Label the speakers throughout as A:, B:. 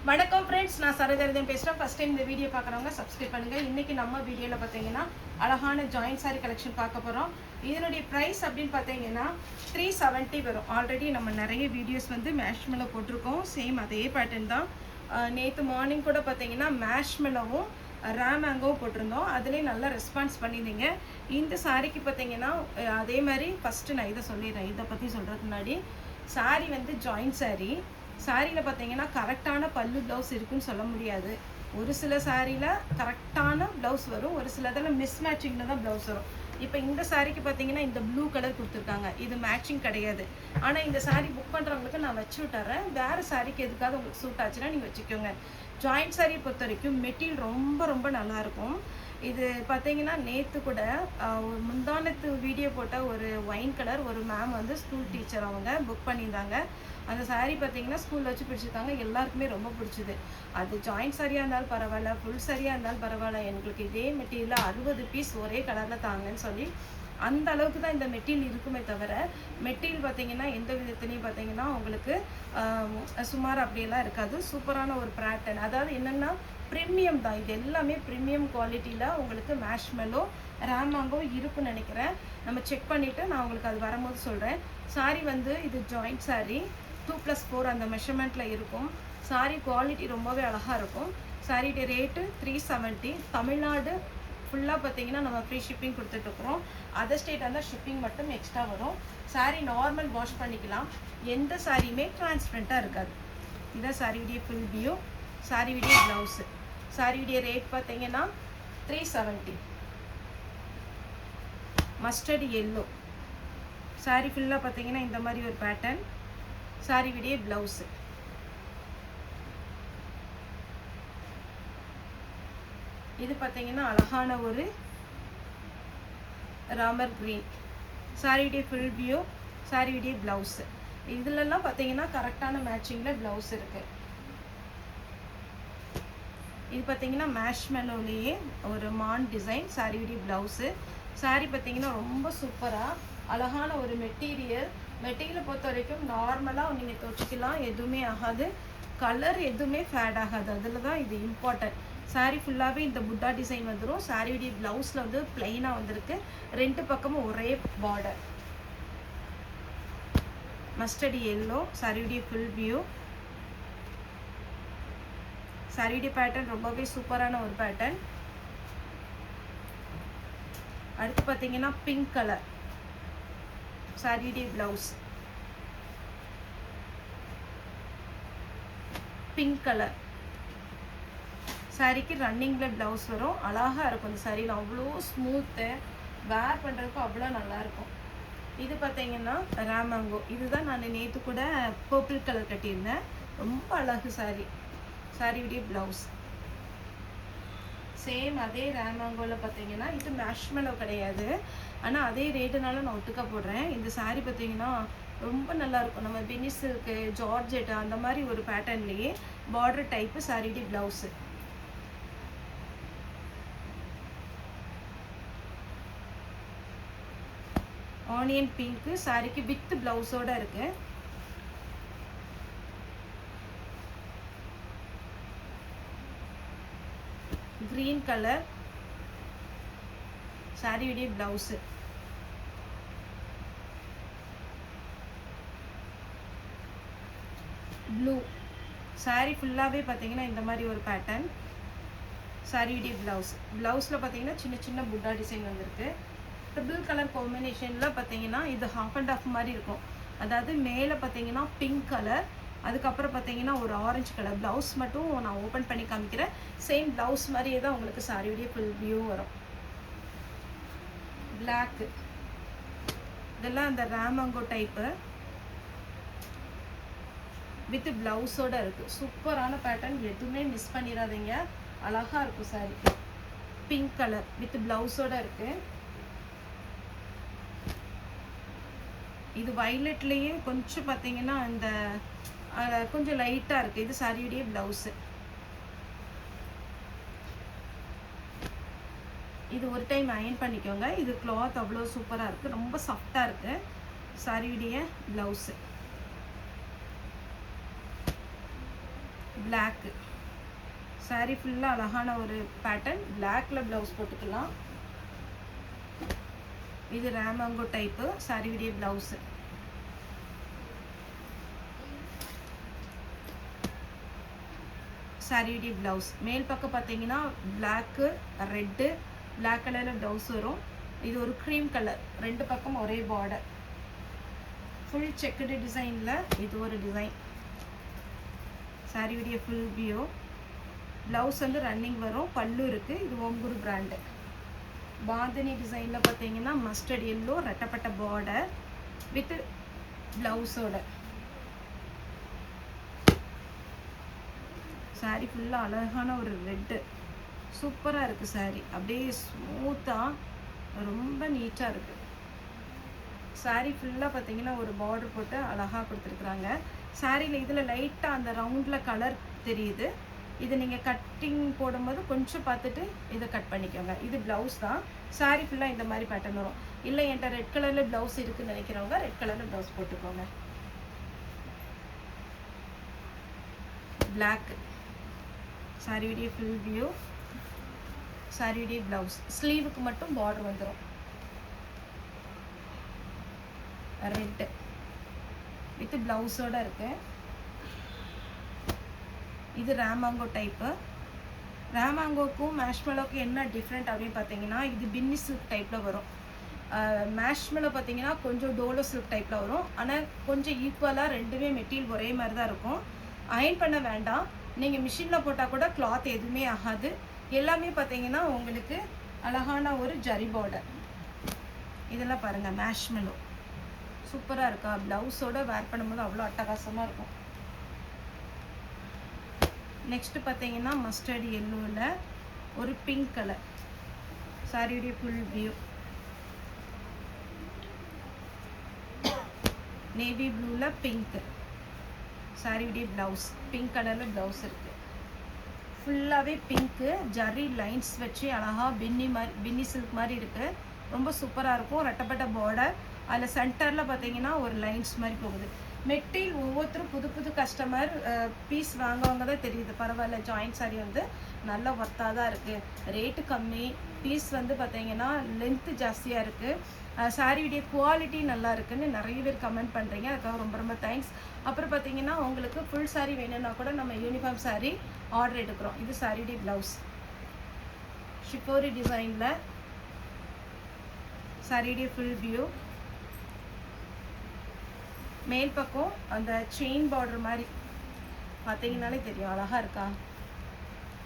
A: வணக்கம் ஃப்ரெண்ட்ஸ், நான் சரோஜாரதன் பேசுகிறேன். ஃபஸ்ட் டைம் இந்த வீடியோ பார்க்குறவங்க சப்ஸ்கிரைப் பண்ணுங்கள். இன்றைக்கி நம்ம வீடியோவில் பார்த்தீங்கன்னா அழகான ஜாயின்ட் சாரி கலெக்ஷன் பார்க்க போகிறோம். இதனுடைய ப்ரைஸ் அப்படின்னு பார்த்தீங்கன்னா 370 வரும். ஆல்ரெடி நம்ம நிறைய வீடியோஸ் வந்து மேஷ்மெலோ போட்டிருக்கோம். சேம் அதே பேட்டர்ன் தான். நேற்று மார்னிங் கூட பார்த்தீங்கன்னா மேஷ்மெலோவும் ராமேங்கோவும் போட்டிருந்தோம். அதுலேயே நல்லா ரெஸ்பான்ஸ் பண்ணியிருந்தீங்க. இந்த சாரிக்கு பார்த்தீங்கன்னா அதே மாதிரி ஃபஸ்ட்டு நான் இதை சொல்லிடுறேன். இதை பற்றி சொல்கிறதுக்கு முன்னாடி சாரி வந்து ஜாயின்ட் சாரி. சாரியில் பார்த்தீங்கன்னா கரெக்டான பல்லு ப்ளவுஸ் இருக்குன்னு சொல்ல முடியாது. ஒரு சில சாரியில் கரெக்டான ப்ளவுஸ் வரும், ஒரு சில இதில் மிஸ் மேட்சிங்கில் தான் ப்ளவுஸ் வரும். இப்போ இந்த சாரிக்கு பார்த்தீங்கன்னா இந்த ப்ளூ கலர் கொடுத்துருக்காங்க, இது மேட்சிங் கிடையாது. ஆனால் இந்த சாரி புக் பண்ணுறவங்களுக்கு நான் வச்சு விட்டுறேன். வேறு சாரிக்கு எதுக்காவது உங்களுக்கு சூட் ஆச்சுன்னா நீங்கள் வச்சுக்கோங்க. ஜாயிண்ட் சாரியை பொறுத்த வரைக்கும் மெட்டீரியல் ரொம்ப ரொம்ப நல்லாயிருக்கும். இது பார்த்தீங்கன்னா நேற்று கூட முந்தானத்து வீடியோ போட்ட ஒரு ஒயின் கலர் ஒரு மேம் வந்து ஸ்கூல் டீச்சர், அவங்க புக் பண்ணியிருந்தாங்க. அந்த சாரீ பார்த்தீங்கன்னா ஸ்கூலில் வச்சு பிடிச்சிருக்காங்க. எல்லாருக்குமே ரொம்ப பிடிச்சிது. அது ஜாயிண்ட் சாரியாக இருந்தாலும் பரவாயில்ல, ஃபுல் சாரியாக இருந்தாலும் பரவாயில்ல, எங்களுக்கு இதே மெட்டீரியலில் 60 பீஸ் ஒரே கலரில் தாங்கன்னு சொல்லி அந்த அளவுக்கு தான் இந்த மெட்டீரியல் இருக்குமே தவிர, மெட்டீரியல் பார்த்தீங்கன்னா எந்த விதத்துலையும் பார்த்தீங்கன்னா உங்களுக்கு சுமார் அப்படியெல்லாம் இருக்காது. சூப்பரான ஒரு பேட்டர்ன். அதாவது என்னென்னா ப்ரீமியம் தான். இது எல்லாமே ப்ரீமியம் குவாலிட்டியில் உங்களுக்கு மேஷ்மெலோ ராமேங்கோ இருக்குன்னு நினைக்கிறேன். நம்ம செக் பண்ணிவிட்டு நான் உங்களுக்கு அது வரும்போது சொல்கிறேன். சாரி வந்து இது ஜாயிண்ட் சாரி, 2+4 அந்த மெஷர்மெண்ட்டில் இருக்கும். சாரி குவாலிட்டி ரொம்பவே அழகாக இருக்கும். சாரியோட ரேட்டு 370. தமிழ்நாடு ஃபுல்லாக பார்த்தீங்கன்னா நம்ம ஃப்ரீ ஷிப்பிங் கொடுத்துட்ருக்குறோம். அதர் ஸ்டேட் இருந்தால் ஷிப்பிங் மட்டும் எக்ஸ்ட்ரா வரும். சாரி நார்மல் வாஷ் பண்ணிக்கலாம். எந்த சாரியுமே டிரான்ஸ்பரண்ட்டாக இருக்காது. இதான் சாரியுடைய ஃபுல் வியூ. சாரியுடைய ப்ளவுஸு. சாரியுடைய ரேட் பார்த்தீங்கன்னா 370. Mustard yellow. சாரி ஃபுல்லாக பார்த்தீங்கன்னா இந்த மாதிரி ஒரு பேட்டர்ன். சாரியுடைய ப்ளவுஸு. இது பார்த்தீங்கன்னா அழகான ஒரு ராமர் கிரீன். சாரியுடைய ஃபுல் வியூ, சாரியுடைய ப்ளவுஸு. இதுலலாம் பார்த்தீங்கன்னா கரெக்டான மேட்சிங்கில் ப்ளவுஸ் இருக்குது. இது பார்த்தீங்கன்னா மேஷ்மெலோலேயே ஒரு மான் டிசைன். சாரியுடைய ப்ளவுஸு. சாரி பார்த்தீங்கன்னா ரொம்ப சூப்பராக அழகான ஒரு மெட்டீரியல். மெட்டீரியலை பொறுத்த வரைக்கும் நார்மலாக நீங்கள் துவைச்சிக்கலாம், எதுவுமே ஆகாது. கலர் எதுவுமே ஃபேட் ஆகாது. அதில் தான் இது இம்பார்ட்டன்ட். சாரீ ஃபுல்லாகவே இந்த புட்டா டிசைன் வந்துடும். சாரியுடைய ப்ளவுஸில் வந்து பிளெயினாக வந்திருக்கு. ரெண்டு பக்கமும் ஒரே பார்டர். Mustard yellow. சாரியுடைய ஃபுல் வியூ. சாரியுடைய பேட்டர்ன் ரொம்பவே சூப்பரான ஒரு பேட்டர்ன். அடுத்து பார்த்தீங்கன்னா பிங்க் கலர். சாரியுடைய ப்ளவுஸ் பிங்க் கலர். சாரிக்கு ரன்னிங்கில் ப்ளவுஸ் வரும். அழகாக இருக்கும். இந்த சாரியில் அவ்வளோ ஸ்மூத்து, வேர் பண்ணுறதுக்கும் அவ்வளோ நல்லாயிருக்கும். இது பார்த்தீங்கன்னா ராமேங்கோ. இதுதான் நான் நேற்று கூட பர்பிள் கலர் கட்டியிருந்தேன். ரொம்ப அழகு சாரி. சாரியுடைய ப்ளவுஸ் சேம் அதே ராமேங்கோவில் பார்த்தீங்கன்னா இது மேஷ்மெலோ கிடையாது, ஆனால் அதே ரேட்டுனால நான் ஒட்டுக்கா போடுறேன். இந்த சாரீ பார்த்தீங்கன்னா ரொம்ப நல்லாயிருக்கும். நம்ம பெனிசில்க்கு, ஜார்ஜெட் அந்த மாதிரி ஒரு பேட்டர்ன்லேயே பார்டர் டைப்பு. சாரியுடைய ப்ளவுஸு. Onion pink. சாரிக்கு வித் ப்ளவுஸோடு இருக்குது. Green colour. சாரியுடைய ப்ளவுஸு. ப்ளூ. சாரி ஃபுல்லாகவே பார்த்தீங்கன்னா இந்த மாதிரி ஒரு பேட்டர்ன். சாரியுடைய ப்ளவுஸ். ப்ளவுஸில் பார்த்தீங்கன்னா சின்ன சின்ன புட்டா டிசைன் வந்திருக்கு. ட்ரிபிள் கலர் காம்பினேஷனில் பார்த்தீங்கன்னா இது ஹாஃப் அண்ட் ஆஃப் மாதிரி இருக்கும். அதாவது மேலே பார்த்தீங்கன்னா பிங்க் கலர், அதுக்கப்புறம் பார்த்தீங்கன்னா ஒரு ஆரஞ்சு கலர். ப்ளவுஸ் மட்டும் நான் ஓப்பன் பண்ணி காமிக்கிறேன். சேம் ப்ளவுஸ் மாதிரியே தான் உங்களுக்கு சாரியுடைய ஃபுல் வியூ வரும். பிளாக்கு. இதெல்லாம் அந்த ராமேங்கோ டைப்பு வித் ப்ளவுஸோடு இருக்குது. சூப்பரான பேட்டர்ன். எதுவுமே மிஸ் பண்ணிடாதீங்க. அழகாக இருக்கும் சாரி. பிங்க் கலர் வித் ப்ளவுஸோடு இருக்குது. இது வயலட்லேயே கொஞ்சம் பார்த்தீங்கன்னா இந்த கொஞ்சம் லைட்டாக இருக்குது. இது சாரியுடைய ப்ளவுஸு. இது ஒரு டைம் அயன் பண்ணிக்கோங்க. இது கிளாத் அவ்வளோ சூப்பராக இருக்குது, ரொம்ப சாஃப்டாக இருக்குது. சாரியுடைய ப்ளவுஸு. பிளாக்கு. சாரீ ஃபுல்லாக அழகான ஒரு பேட்டர்ன். பிளாக்ல ப்ளவுஸ் போட்டுக்கலாம். இது ராமாங்கோ டைப்பு சாரியுடைய ப்ளவுஸு. சாரியுடைய ப்ளவுஸ் மேல் பக்கம் பார்த்தீங்கன்னா பிளாக்கு ரெட்டு பிளாக் கலரில் ப்ளவுஸ் வரும். இது ஒரு க்ரீம் கலர், ரெண்டு பக்கம் ஒரே பார்டர். ஃபுல் செக்குடு டிசைனில் இது ஒரு டிசைன். சாரியுடைய ஃபுல் வியூ. ப்ளவுஸ் வந்து ரன்னிங் வரும், பல்லு இருக்குது. இது ஓம்குரு பிராண்டு. பாந்தினி டிசைனில் பார்த்தீங்கன்னா மஸ்டர்ட் எல்லோ ரெட்டப்பட்ட பார்டர் வித் ப்ளவுஸோட. சாரீ ஃபுல்லாக அழகான ஒரு ரெட்டு, சூப்பராக இருக்குது சாரீ. அப்படியே ஸ்மூத்தாக ரொம்ப நீட்டாக இருக்குது. சாரீ ஃபுல்லாக பார்த்தீங்கன்னா ஒரு பார்டர் போட்டு அழகாக கொடுத்துருக்குறாங்க. சாரியில் இதில் லைட்டாக அந்த ரவுண்டில் கலர் தெரியுது. இது நீங்கள் கட்டிங் போடும்போது கொஞ்சம் பார்த்துட்டு இதை கட் பண்ணிக்கோங்க. இது ப்ளவுஸ் தான். சாரீ ஃபுல்லாக இந்த மாதிரி பேட்டர்ன் வரும். இல்லை என்கிட்ட ரெட் கலரில் ப்ளவுஸ் இருக்குதுன்னு நினைக்கிறவங்க ரெட் கலரில் ப்ளவுஸ் போட்டுக்கோங்க. பிளாக் சாரியுடைய ஃபுல் வியூ. சாரியுடைய ப்ளவுஸ் ஸ்லீவுக்கு மட்டும் பார்டர் வந்துடும். ரெட்டு வித் ப்ளவுஸோட இருக்கு. இது ராமாங்கோ டைப்பு. ராமாங்கோக்கும் மேஷ்மெலோக்கும் என்ன டிஃப்ரெண்ட் அப்படின்னு பார்த்தீங்கன்னா, இது பின்னி சில்க் டைப்பில் வரும். மேஷ்மெலோ பார்த்தீங்கன்னா கொஞ்சம் டோலோ சில்க் டைப்பில் வரும். ஆனால் கொஞ்சம் ஈக்குவலாக ரெண்டுமே மெட்டீரியல் ஒரே மாதிரி தான் இருக்கும். அயன் பண்ண வேண்டாம். நீங்கள் மிஷினில் போட்டால் கூட கிளாத் எதுவுமே ஆகாது. எல்லாமே பார்த்தீங்கன்னா உங்களுக்கு அழகான ஒரு ஜரி பார்டர். இதெல்லாம் பாருங்கள், மேஷ்மெலோ சூப்பராக இருக்கா. ப்ளவுஸோடு வேர் பண்ணும்போது அவ்வளோ அட்டகாசமாக இருக்கும். நெக்ஸ்ட்டு பார்த்தீங்கன்னா மஸ்டர்ட் எல்லோவில் ஒரு பிங்க் கலர். சாரியுடைய ஃபுல் வியூ. நேவி ப்ளூவில் பிங்க்கு. சாரியுடைய ப்ளவுஸ் பிங்க் கலரில் ப்ளவுஸ் இருக்குது. ஃபுல்லாகவே பிங்க்கு ஜரி லைன்ஸ் வச்சு அழகாக பின்னி சில்க் மாதிரி இருக்குது. ரொம்ப சூப்பராக இருக்கும். ரெட்டப்பட்ட பார்டர். அதில் சென்டரில் பார்த்தீங்கன்னா ஒரு லைன்ஸ் மாதிரி போகுது. மெட்டீரியல் ஒவ்வொருத்தரும் புது புது கஸ்டமர் பீஸ் வாங்குவாங்க தான் தெரியுது. பரவாயில்ல, ஜாயிண்ட் சாரீ வந்து நல்ல ஒர்த்தாக தான் இருக்குது. ரேட்டு கம்மி, பீஸ் வந்து பார்த்தீங்கன்னா லென்த்து ஜாஸ்தியாக இருக்குது. சாரியுடைய குவாலிட்டி நல்லா இருக்குன்னு நிறைய பேர் கமெண்ட் பண்ணுறீங்க. அதுக்காக ரொம்ப ரொம்ப தேங்க்ஸ். அப்புறம் பார்த்தீங்கன்னா உங்களுக்கு ஃபுல் சாரீ வேணும்னா கூட நம்ம யூனிஃபார்ம் சாரீ ஆர்டர் எடுக்கிறோம். இது சாரியுடைய ப்ளவுஸ். ஷிஃபோரி டிசைனில் சாரியுடைய ஃபுல் வியூ. மேல் பக்கம் அந்த செயின் பார்டர் மாதிரி பார்த்தீங்கன்னாலே தெரியும், அழகாக இருக்கா.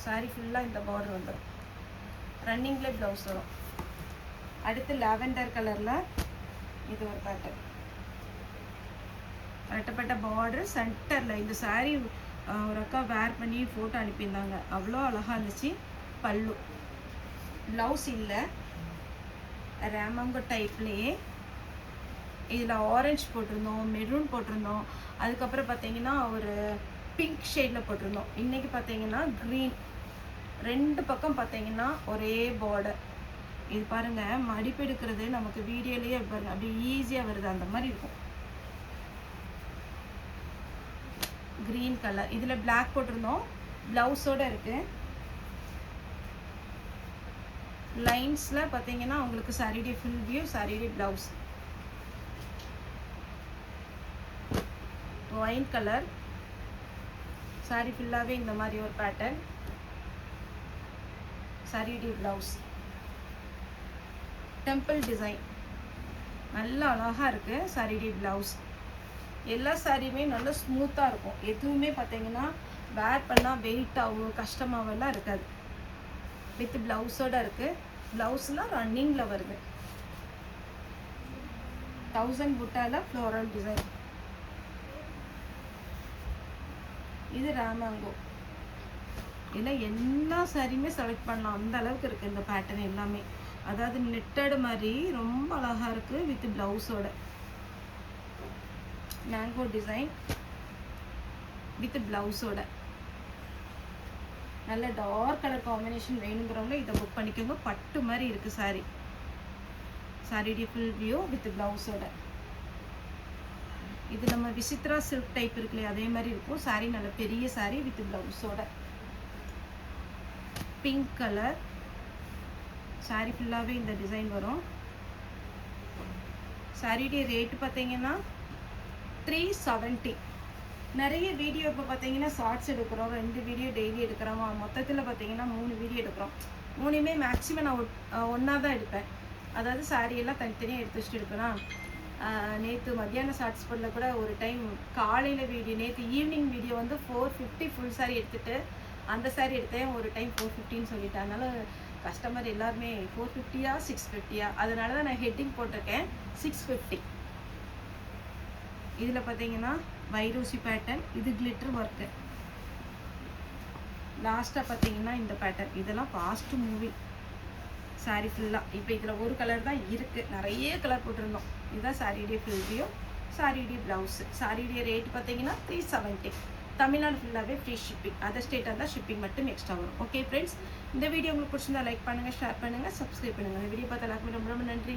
A: சாரீ ஃபுல்லாக இந்த பார்டர் வந்துடும். ரன்னிங்கில் ப்ளவுஸ் வரும். அடுத்து லாவெண்டர் கலரில் இது ஒரு பேட்டர்ன். ரெட்டப்பட்ட பார்டர் சென்டரில். இந்த சாரீ ஒரு அக்கா வேர் பண்ணி ஃபோட்டோ அனுப்பியிருந்தாங்க, அவ்வளோ அழகாக இருந்துச்சு. பல்லு ப்ளவுஸ் இல்லை, ராமாங்கோ டைப்லேயே இதில் ஆரஞ்சு போட்டிருந்தோம், மெரூன் போட்டிருந்தோம். அதுக்கப்புறம் பார்த்தீங்கன்னா ஒரு பிங்க் ஷேடில் போட்டிருந்தோம். இன்றைக்கி பார்த்தீங்கன்னா க்ரீன். ரெண்டு பக்கம் பார்த்தீங்கன்னா ஒரே பார்டர். இது பாருங்கள், மடிப்பு எடுக்கிறது நமக்கு வீடியோலேயே பாருங்கள் அப்படியே ஈஸியாக வருது, அந்த மாதிரி இருக்கும். Green colour. இதில் பிளாக் போட்டிருந்தோம், ப்ளவுஸோடு இருக்குது. லைன்ஸில் பார்த்தீங்கன்னா உங்களுக்கு சாரியுடைய ஃபுல் வியூ, சாரியுடைய ப்ளவுஸ். Wine colour. சாரி ஃபுல்லாகவே இந்த மாதிரி ஒரு பேட்டர்ன். சாரியுடைய ப்ளவுஸ் டெம்பிள் டிசைன் நல்லா அழகாக இருக்குது. சாரியுடைய ப்ளவுஸ். எல்லா சாரியுமே நல்லா ஸ்மூத்தாக இருக்கும். எதுவுமே பார்த்தீங்கன்னா வேர் பண்ணால் வெயிட்டாகவும் கஷ்டமாகலாம் இருக்காது. வித் ப்ளவுஸோடு இருக்குது. ப்ளவுஸ்லாம் ரன்னிங்கில் வருது. 1000 புட்டாவில் ஃப்ளோரல் டிசைன். இது ராமாங்கோ. இல்லை எல்லா சாரியுமே செலக்ட் பண்ணலாம், அந்த அளவுக்கு இருக்குது இந்த பேட்டர்ன் எல்லாமே. அதாவது நெட்டட் மாதிரி ரொம்ப அழகாக இருக்குது வித் ப்ளவுஸோட. மேங்கோ டிசைன் வித் ப்ளவுஸோட. நல்ல டார்க் கலர் காம்பினேஷன் வேணுங்கிறவங்க இதை புக் பண்ணிக்கோங்க. பட்டு மாதிரி இருக்குது சாரி. சாரியுடைய ஃபுல் வியூ வித் ப்ளவுஸோட. இது நம்ம விசித்ரா சில்க் டைப் இருக்குல்லையே அதே மாதிரி இருக்கும். saree நல்ல பெரிய saree வித் ப்ளவுஸோட. பிங்க் கலர் saree ஃபுல்லாகவே இந்த டிசைன் வரும். சாரியுடைய ரேட்டு பார்த்தீங்கன்னா 370. நிறைய வீடியோ இப்போ பார்த்தீங்கன்னா ஷார்ட்ஸ் எடுக்கிறோம், 2 வீடியோ டெய்லி எடுக்கிறோம், மொத்தத்தில் பார்த்தீங்கன்னா 3 வீடியோ எடுக்கிறோம். 3மே மேக்ஸிமம் நான் ஒன்றா தான் எடுப்பேன். அதாவது சாரியெல்லாம் தனித்தனியாக எடுத்து வச்சுட்டு எடுப்பேனா. நேற்று மத்தியானம் ஷார்ட்ஸ் பண்ணல கூட ஒரு டைம் காலையில் வீடியோ, நேற்று ஈவினிங் வீடியோ வந்து 450 ஃபுல் சாரி எடுத்துகிட்டு அந்த சாரி எடுத்தேன். ஒரு டைம் 450ன்னு சொல்லிட்டேன். அதனால் கஸ்டமர் எல்லாருமே 450யா 650யா, அதனால தான் நான் ஹெட்டிங் போட்டிருக்கேன் 650. இதில் பார்த்தீங்கன்னா வைரோசி பேட்டர்ன், இது கிளிட்டர் ஒர்க்கு. லாஸ்ட்டாக பார்த்தீங்கன்னா இந்த பேட்டர்ன், இதெல்லாம் ஃபாஸ்ட் மூவிங் சாரீ ஃபுல்லாக. இப்போ இதில் ஒரு கலர் தான் இருக்குது, நிறைய கலர் போட்டிருந்தோம். இதுதான் சாரியுடைய ஃபுல் வியூ, சாரியுடைய ப்ளவுஸு. சாரியுடைய ரேட் பார்த்தீங்கன்னா 370. தமிழ்நாடு ஃபுல்லாகவே ஃப்ரீ ஷிப்பிங். அதர் ஸ்டேட்டாக தான் ஷிப்பிங் மட்டும் எக்ஸ்ட்ரா வரும். ஓகே ஃப்ரெண்ட்ஸ், இந்த வீடியோ உங்களுக்கு பிடிச்சிருந்தா லைக் பண்ணுங்கள், ஷேர் பண்ணுங்கள், சப்ஸ்கிரைப் பண்ணுங்கள். இந்த வீடியோ பார்த்து எல்லாருக்குமே ரொம்ப ரொம்ப நன்றி.